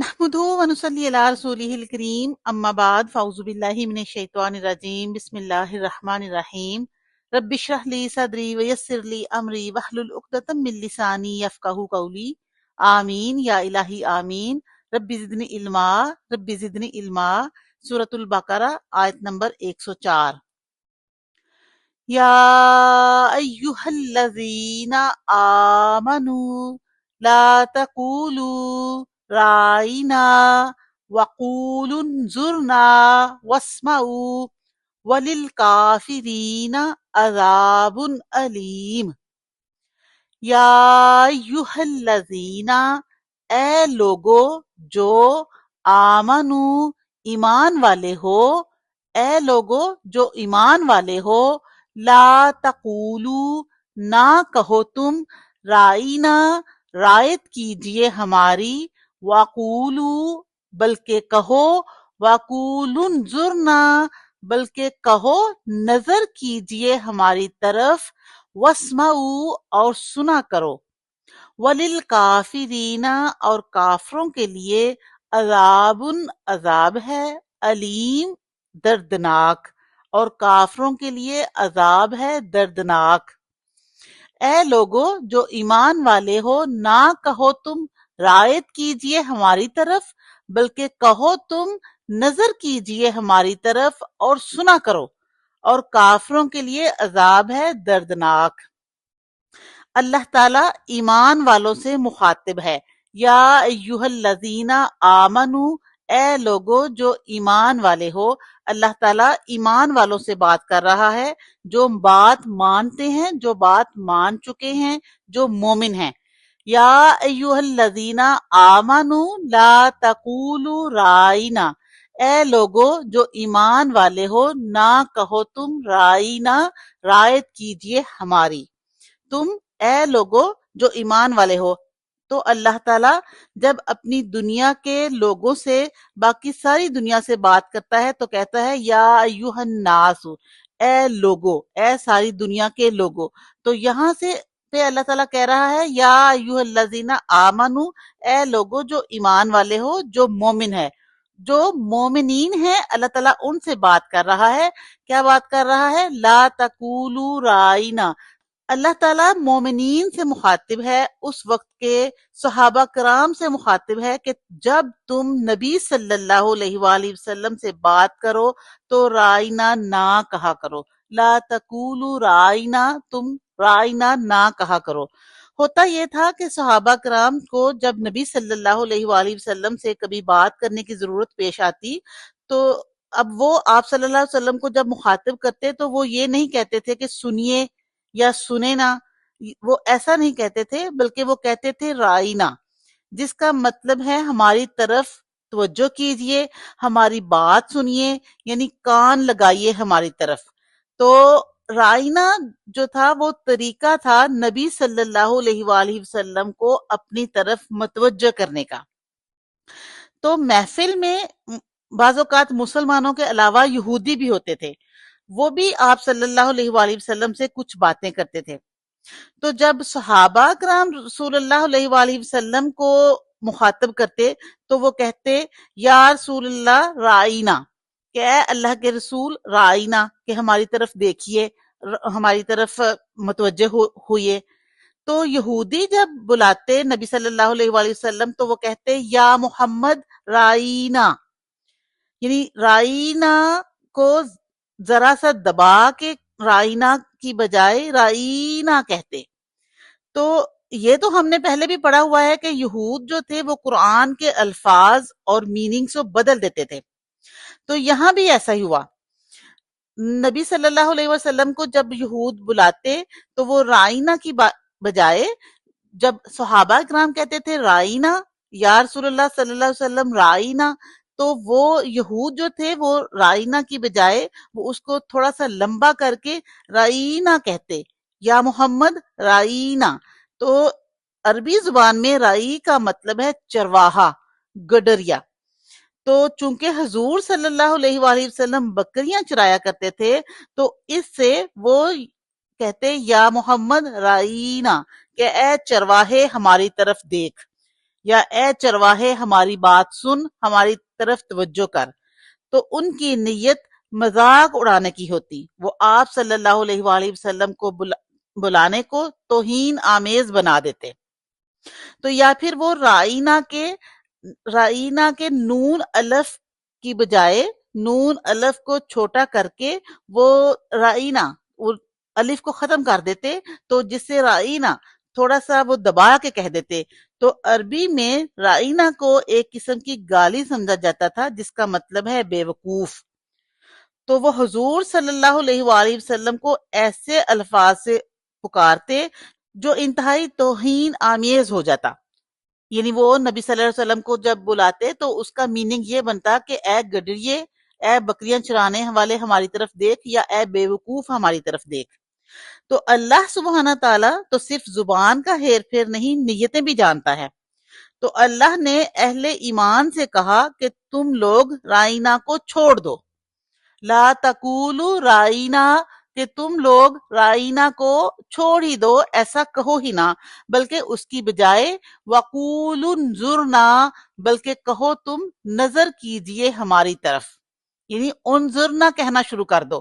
نحمده ونصلي على رسوله الكريم اما بعد فاعوذ بالله من الشيطان الرجيم بسم الله الرحمن الرحيم رب اشرح لي صدري ويسر لي امري واحلل عقدة من لساني يفقهوا قولي آمین یا الہی آمین۔ رب زدنی علما، رب زدنی علما۔ سورۃ البقرہ آیت نمبر 104۔ یا ایہا الذین آمنوا لا تقولوا رائنا وقولوا انظرنا واسمعوا وللکافرین عذاب علیم۔ یا ایہا الذین، اے لوگو جو آمنو ایمان والے ہو، اے لوگو جو ایمان والے ہو، لا تقولو نہ کہو تم، رائنا رعایت کیجئے ہماری، وقولو بلکہ کہو، وقولوا انظرنا بلکہ کہو نظر کیجئے ہماری طرف، واسمعوا اور سنا کرو، وَلِلْكَافِرِينَ اور کافروں کے لیے عذاب عذاب ہے، علیم دردناک، اور کافروں کے لیے عذاب ہے دردناک۔ اے لوگو جو ایمان والے ہو، نہ کہو تم رعایت کیجئے ہماری طرف، بلکہ کہو تم نظر کیجئے ہماری طرف اور سنا کرو، اور کافروں کے لیے عذاب ہے دردناک۔ اللہ تعالیٰ ایمان والوں سے مخاطب ہے، یا ایہا الذین آمنو، اے لوگو جو ایمان والے ہو۔ اللہ تعالیٰ ایمان والوں سے بات کر رہا ہے، جو بات مانتے ہیں، جو بات مان چکے ہیں، جو مومن ہیں۔ یا ایہا الذین آمنو لا تقولوا رائنا، اے لوگو جو ایمان والے ہو، نہ کہو تم رائنا رعایت کیجئے ہماری، تم اے لوگو جو ایمان والے ہو۔ تو اللہ تعالیٰ جب اپنی دنیا کے لوگوں سے باقی ساری دنیا سے بات کرتا ہے تو کہتا ہے یا ایھا الناس، اے لوگو، اے ساری دنیا کے لوگو۔ تو یہاں سے پہ اللہ تعالیٰ کہہ رہا ہے یا ایھا الذین آمنو، اے لوگو جو ایمان والے ہو، جو مومن ہے، جو مومنین ہیں، اللہ تعالیٰ ان سے بات کر رہا ہے۔ کیا بات کر رہا ہے؟ لا تقولوا رائنا، اللہ تعالیٰ مومنین سے مخاطب ہے، اس وقت کے صحابہ کرام سے مخاطب ہے کہ جب تم نبی صلی اللہ علیہ وآلہ وسلم سے بات کرو تو رائنا نہ کہا کرو، لا تقولوا رائنا، تم رائنا نہ کہا کرو۔ ہوتا یہ تھا کہ صحابہ کرام کو جب نبی صلی اللہ علیہ وآلہ وسلم سے کبھی بات کرنے کی ضرورت پیش آتی تو اب وہ آپ صلی اللہ علیہ وسلم کو جب مخاطب کرتے تو وہ یہ نہیں کہتے تھے کہ سنیے یا سنے نا، وہ ایسا نہیں کہتے تھے، بلکہ وہ کہتے تھے رائنا، جس کا مطلب ہے ہماری طرف توجہ کیجئے، ہماری بات سنیے، یعنی کان لگائیے ہماری طرف۔ تو رائنا جو تھا وہ طریقہ تھا نبی صلی اللہ علیہ وآلہ وسلم کو اپنی طرف متوجہ کرنے کا۔ تو محفل میں بعض اوقات مسلمانوں کے علاوہ یہودی بھی ہوتے تھے، وہ بھی آپ صلی اللہ علیہ وآلہ وسلم سے کچھ باتیں کرتے تھے۔ تو جب صحابہ کرام رسول اللہ علیہ وآلہ وسلم کو مخاطب کرتے تو وہ کہتے یا رسول اللہ رائنا، کہ اے اللہ کے رسول رائنا، کہ ہماری طرف دیکھیے، ہماری طرف متوجہ ہوئیے۔ تو یہودی جب بلاتے نبی صلی اللہ علیہ وآلہ وسلم تو وہ کہتے یا محمد رائنا، یعنی رائنا کو ذرا سا دبا کے رائنا کی بجائے رائنا کہتے۔ تو یہ تو ہم نے پہلے بھی پڑھا ہوا ہے کہ یہود جو تھے وہ قرآن کے الفاظ اور میننگز کو بدل دیتے تھے، تو یہاں بھی ایسا ہی ہوا۔ نبی صلی اللہ علیہ وسلم کو جب یہود بلاتے تو وہ رائنا کی بجائے جب صحابہ کرام کہتے تھے رائنا یا رسول اللہ صلی اللہ علیہ وسلم رائنا، تو وہ یہود جو تھے وہ رائنا کی بجائے وہ اس کو تھوڑا سا لمبا کر کے رائنا کہتے، یا محمد رائنا۔ تو عربی زبان میں رائی کا مطلب ہے چرواہا، گڈریا۔ تو چونکہ حضور صلی اللہ علیہ وآلہ وسلم بکریاں چرایا کرتے تھے تو اس سے وہ کہتے یا محمد رائنا، کہ اے چرواہے ہماری طرف دیکھ، یا اے چرواہے ہماری بات سن، ہماری طرف توجہ کر، تو ان کی نیت مذاق اڑانے کی ہوتی، وہ آپ صلی اللہ علیہ وآلہ وسلم کو بلانے کو توہین آمیز بنا دیتے۔ تو یا پھر وہ رائینہ کے نون الف کی بجائے نون الف کو چھوٹا کر کے وہ رائینہ الف کو ختم کر دیتے، تو جس سے رائینہ تھوڑا سا وہ دبا کے کہہ دیتے، تو عربی میں رائینہ کو ایک قسم کی گالی سمجھا جاتا تھا جس کا مطلب ہے بے وقوف۔ تو وہ حضور صلی اللہ علیہ وآلہ وسلم کو ایسے الفاظ سے پکارتے جو انتہائی توہین آمیز ہو جاتا، یعنی وہ نبی صلی اللہ علیہ وسلم کو جب بلاتے تو اس کا میننگ یہ بنتا کہ اے گڈریے، اے بکریاں چرانے والے ہماری طرف دیکھ، یا اے بے وقوف ہماری طرف دیکھ۔ تو اللہ سبحانہ تعالیٰ تو صرف زبان کا ہیر پھیر نہیں، نیتیں بھی جانتا ہے۔ تو اللہ نے اہل ایمان سے کہا کہ تم لوگ رائنا کو چھوڑ دو، لا تقولوا رائنا، کہ تم لوگ رائنا کو چھوڑ ہی دو، ایسا کہو ہی نہ، بلکہ اس کی بجائے وقولوا انظرنا، بلکہ کہو تم نظر کیجئے ہماری طرف، یعنی انظرنا کہنا شروع کر دو۔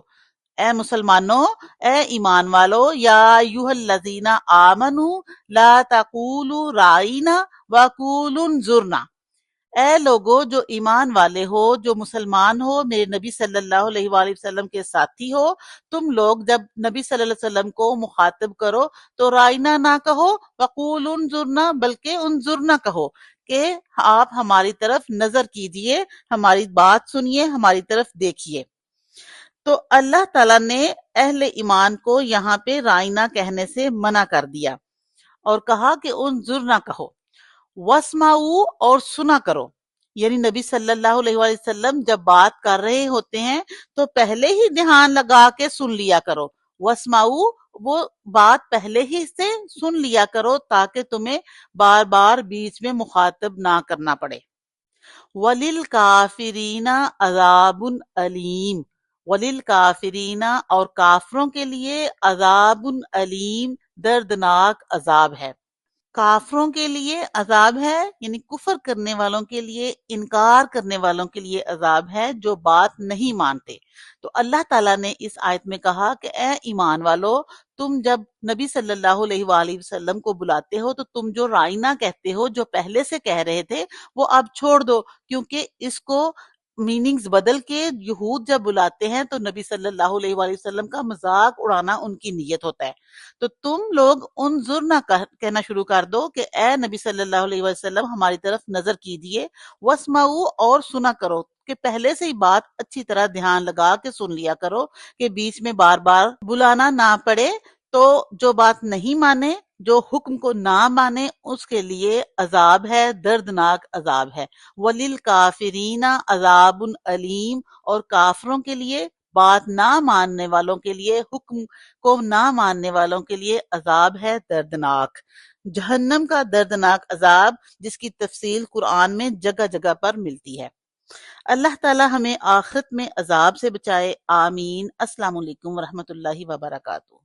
اے مسلمانوں، اے ایمان والو، یا ایھا الذین آمنوا لا تقولوا رائنا وقولوا انظرنا، اے لوگو جو ایمان والے ہو، جو مسلمان ہو، میرے نبی صلی اللہ علیہ وآلہ وسلم کے ساتھی ہو، تم لوگ جب نبی صلی اللہ علیہ وسلم کو مخاطب کرو تو رائنا نہ کہو، وقولوا انظرنا، بلکہ انظرنا کہو کہ آپ ہماری طرف نظر کیجئے، ہماری بات سنیے، ہماری طرف دیکھیے۔ تو اللہ تعالیٰ نے اہل ایمان کو یہاں پہ رائنا کہنے سے منع کر دیا اور کہا کہ انظرنا کہو، واسمعوا، اور سنا کرو، یعنی نبی صلی اللہ علیہ وآلہ وسلم جب بات کر رہے ہوتے ہیں تو پہلے ہی دھیان لگا کے سن لیا کرو، واسمعوا، وہ بات پہلے ہی سے سن لیا کرو تاکہ تمہیں بار بار بیچ میں مخاطب نہ کرنا پڑے۔ وَلِلْكَافِرِينَ عَذَابٌ علیم، وَلِلْكَافِرِينَ، اور کافروں کے لیے عذاب علیم، دردناک عذاب ہے۔ کافروں کے لیے عذاب ہے، یعنی کفر کرنے والوں کے لیے، انکار کرنے والوں کے لیے عذاب ہے جو بات نہیں مانتے۔ تو اللہ تعالیٰ نے اس آیت میں کہا کہ اے ایمان والو، تم جب نبی صلی اللہ علیہ وآلہ وسلم کو بلاتے ہو تو تم جو رائنا کہتے ہو، جو پہلے سے کہہ رہے تھے، وہ اب چھوڑ دو، کیونکہ اس کو میننگز بدل کے یہود جب بلاتے ہیں تو نبی صلی اللہ علیہ وآلہ وسلم کا مذاق اڑانا ان کی نیت ہوتا ہے۔ تو تم لوگ انظرنا کہنا شروع کر دو کہ اے نبی صلی اللہ علیہ وسلم ہماری طرف نظر کیجئے، واسمعوا، اور سنا کرو، کہ پہلے سے ہی بات اچھی طرح دھیان لگا کے سن لیا کرو کہ بیچ میں بار بار بلانا نہ پڑے۔ تو جو بات نہیں مانے، جو حکم کو نہ مانے، اس کے لیے عذاب ہے، دردناک عذاب ہے۔ وَلِلْكَافِرِينَ عَذَابٌ علیم، اور کافروں کے لیے، بات نہ ماننے والوں کے لیے، حکم کو نہ ماننے والوں کے لیے عذاب ہے دردناک، جہنم کا دردناک عذاب، جس کی تفصیل قرآن میں جگہ جگہ پر ملتی ہے۔ اللہ تعالی ہمیں آخرت میں عذاب سے بچائے، آمین۔ السلام علیکم ورحمۃ اللہ وبرکاتہ۔